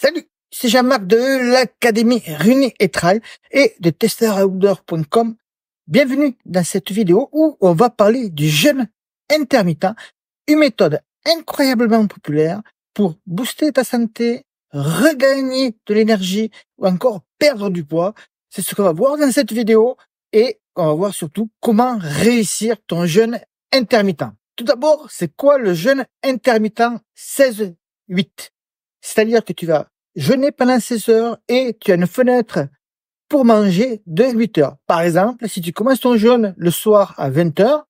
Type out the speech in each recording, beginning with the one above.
Salut, c'est Jean-Marc de l'Académie Running et Trail et de testeroutdoor.com. Bienvenue dans cette vidéo où on va parler du jeûne intermittent, une méthode incroyablement populaire pour booster ta santé, regagner de l'énergie ou encore perdre du poids. C'est ce qu'on va voir dans cette vidéo et on va voir surtout comment réussir ton jeûne intermittent. Tout d'abord, c'est quoi le jeûne intermittent 16-8? C'est-à-dire que tu vas jeûner pendant 16 heures et tu as une fenêtre pour manger de 8 heures. Par exemple, si tu commences ton jeûne le soir à 20 heures,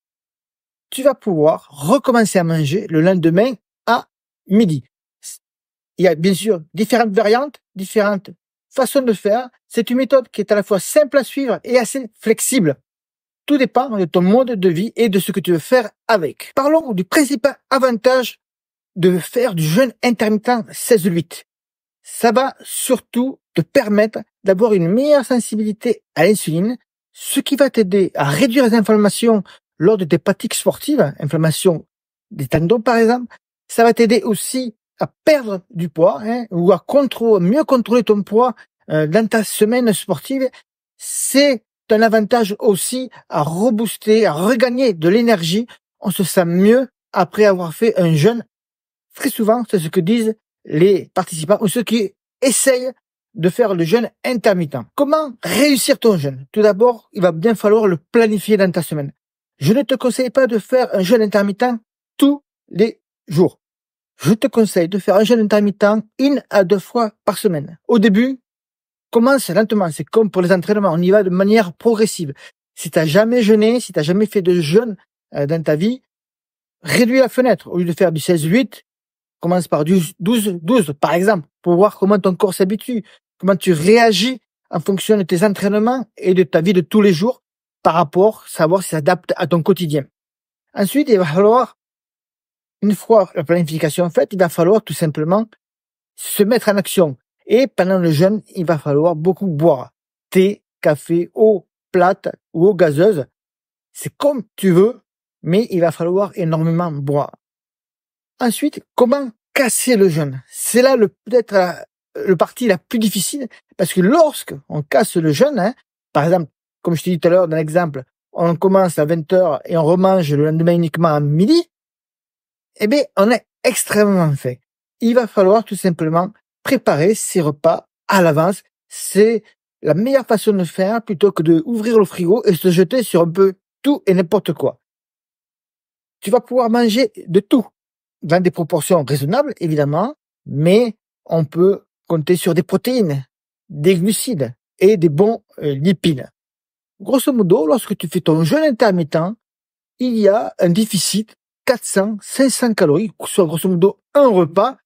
tu vas pouvoir recommencer à manger le lendemain à midi. Il y a bien sûr différentes variantes, différentes façons de faire. C'est une méthode qui est à la fois simple à suivre et assez flexible. Tout dépend de ton mode de vie et de ce que tu veux faire avec. Parlons du principal avantage de faire du jeûne intermittent 16-8. Ça va surtout te permettre d'avoir une meilleure sensibilité à l'insuline, ce qui va t'aider à réduire les inflammations lors de tes pratiques sportives, inflammation des tendons par exemple. Ça va t'aider aussi à perdre du poids ou à mieux contrôler ton poids dans ta semaine sportive. C'est un avantage aussi à rebooster, à regagner de l'énergie. On se sent mieux après avoir fait un jeûne. Très souvent, c'est ce que disent les participants ou ceux qui essayent de faire le jeûne intermittent. Comment réussir ton jeûne? Tout d'abord, il va bien falloir le planifier dans ta semaine. Je ne te conseille pas de faire un jeûne intermittent tous les jours. Je te conseille de faire un jeûne intermittent 1 à 2 fois par semaine. Au début, commence lentement. C'est comme pour les entraînements. On y va de manière progressive. Si tu n'as jamais jeûné, si tu n'as jamais fait de jeûne dans ta vie, réduis la fenêtre. Au lieu de faire du 16-8, commence par du 12, par exemple, pour voir comment ton corps s'habitue, comment tu réagis en fonction de tes entraînements et de ta vie de tous les jours par rapport, savoir si ça s'adapte à ton quotidien. Ensuite, il va falloir, une fois la planification faite, il va falloir tout simplement se mettre en action. Et pendant le jeûne, il va falloir beaucoup boire. Thé, café, eau plate ou eau gazeuse. C'est comme tu veux, mais il va falloir énormément boire. Ensuite, comment casser le jeûne? C'est là peut-être le partie la plus difficile, parce que lorsque on casse le jeûne, par exemple, comme je t'ai dit tout à l'heure dans l'exemple, on commence à 20 heures et on remange le lendemain uniquement à midi, eh bien, on est extrêmement faim. Il va falloir tout simplement préparer ses repas à l'avance. C'est la meilleure façon de faire plutôt que de ouvrir le frigo et se jeter sur un peu tout et n'importe quoi. Tu vas pouvoir manger de tout, dans des proportions raisonnables, évidemment, mais on peut compter sur des protéines, des glucides et des bons lipides. Grosso modo, lorsque tu fais ton jeûne intermittent, il y a un déficit 400-500 calories, soit grosso modo un repas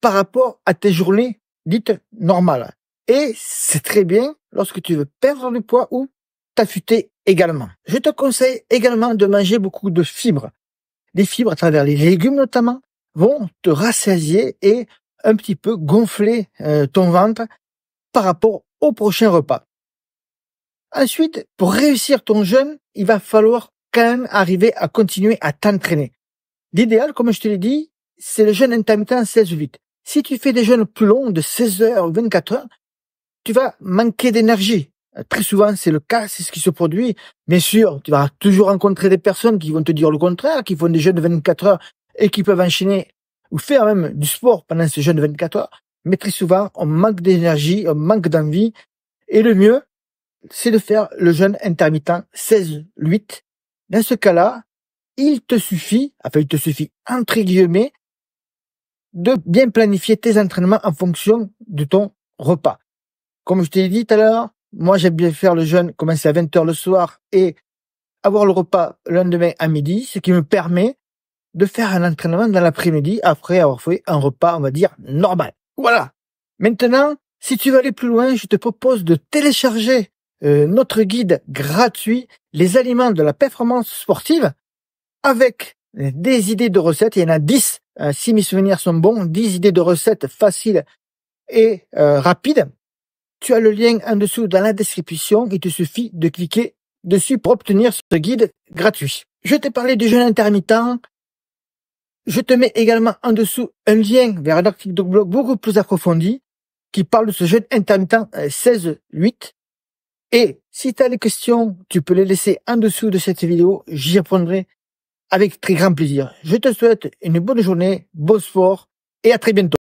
par rapport à tes journées dites normales. Et c'est très bien lorsque tu veux perdre du poids ou t'affûter également. Je te conseille également de manger beaucoup de fibres. Les fibres, à travers les légumes notamment, vont te rassasier et un petit peu gonfler ton ventre par rapport au prochain repas. Ensuite, pour réussir ton jeûne, il va falloir quand même arriver à continuer à t'entraîner. L'idéal, comme je te l'ai dit, c'est le jeûne intermittent 16-8. Si tu fais des jeûnes plus longs de 16 heures ou 24 heures, tu vas manquer d'énergie. Très souvent, c'est le cas, c'est ce qui se produit. Bien sûr, tu vas toujours rencontrer des personnes qui vont te dire le contraire, qui font des jeûnes de 24 heures et qui peuvent enchaîner ou faire même du sport pendant ces jeûnes de 24 heures. Mais très souvent, on manque d'énergie, on manque d'envie. Et le mieux, c'est de faire le jeûne intermittent 16-8. Dans ce cas-là, il te suffit entre guillemets, de bien planifier tes entraînements en fonction de ton repas. Comme je t'ai dit tout à l'heure, moi, j'aime bien faire le jeûne, commencer à 20 heures le soir et avoir le repas le lendemain à midi, ce qui me permet de faire un entraînement dans l'après-midi après avoir fait un repas, on va dire, normal. Voilà. Maintenant, si tu veux aller plus loin, je te propose de télécharger notre guide gratuit, les aliments de la performance sportive, avec des idées de recettes. Il y en a 10, si mes souvenirs sont bons, 10 idées de recettes faciles et rapides. Tu as le lien en dessous dans la description. Il te suffit de cliquer dessus pour obtenir ce guide gratuit. Je t'ai parlé du jeûne intermittent. Je te mets également en dessous un lien vers un article de blog beaucoup plus approfondi qui parle de ce jeûne intermittent 16-8. Et si tu as des questions, tu peux les laisser en dessous de cette vidéo. J'y répondrai avec très grand plaisir. Je te souhaite une bonne journée, bon sport et à très bientôt.